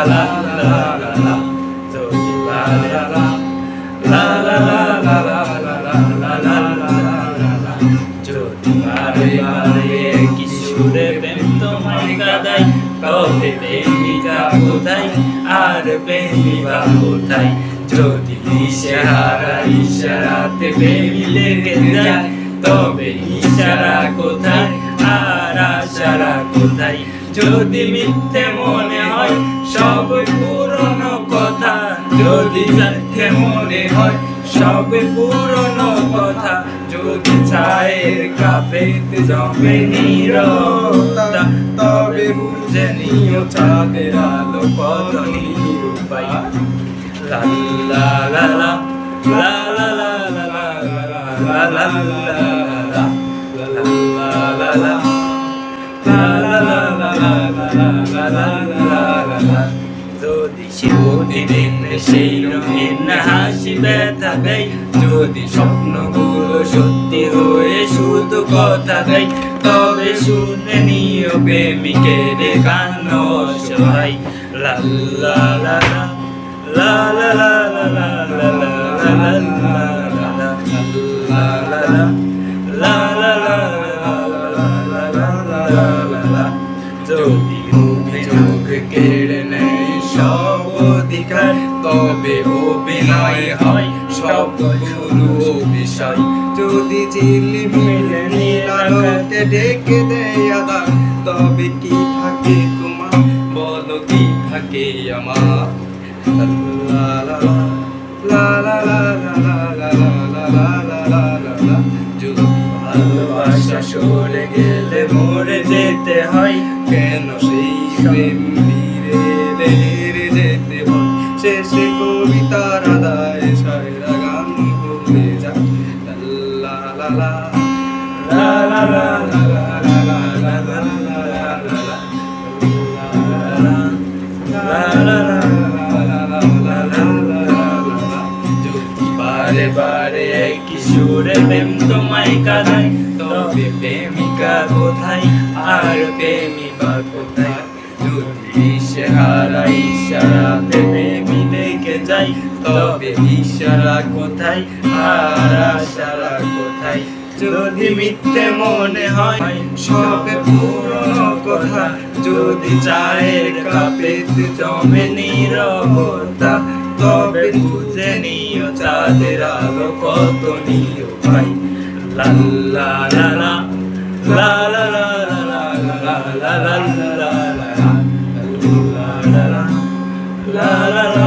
লা লা লা লা যদি লা লা লা লা লা লা লা লা লা লা লা লা লা যদি বারে বারে কিশোরে প্রেম তোমায় কাঁদাই তবে প্রেমিকা কোথায় আর প্রেমিকা কোথায় যদি দিশেহারা ইশারাতে প্রেমী লেগে যায় তবে ইশারা কোথায় আর আশারা কোথায় যদি মিথ্যে মনে হয় সব পুরনো কথা যদি মিথ্যে মনে হয় সব পুরনো কথা যদি চায়ের কাপে জমে নীরবতা তবে বুঝে নিও চাঁদের আলো কত নিরূপাই লা লা লা লা লা লা লা লা লা লা লা লা যদি প্রতিদিন সেই রঙিন হাসি ব্যথা দেয় যদি স্বপ্নগুলো সত্যি হয়ে শুধু কথা দেয় তবে শুনে নিও প্রেমিকের গান অসহায় লা লা লা লা লা লা লা লা লা লা লা লা লা যদি অভিযোগ কেড়ে নেয় সব অধিকার তবে অভিনয় হয় সবগুলো বিষয় যদি ঝিলমিলে নীলালোকে ঢেকে দেয় আধার তবে কি থাকে তোমার বলো কি থাকে আমার লা লা লা লা লা লা লা লা লা লা লা যদি ভালোবাসা সরে গেলে মরে যেতে হয় কেন সেই প্রেম ফিরে হেরে যেতে হয় শেষে কবিতার আদায় সায়রা গান হয়ে যায় লা লা লা লা লা লা লা লা লা বারে বারে কিশোরে প্রেম তোমায় কাঁদায় তবে প্রেমিকা কোথায় আর প্রেমিকা কোথায় যদি দিশেহারা ইশারাতে প্রেমী লেগে যায় তবে ইশারা কোথায় আর আশারা কোথায় যদি মিথ্যে মনে হয় সব পুরনো কথা যদি চায়ের কাপে জমে নীরবতা তবে বুঝে নিও চাঁদের আলো কত নিরূপাই লা লা লা লা লা লা লা লা লা লা লা লা লা লা লা লা লা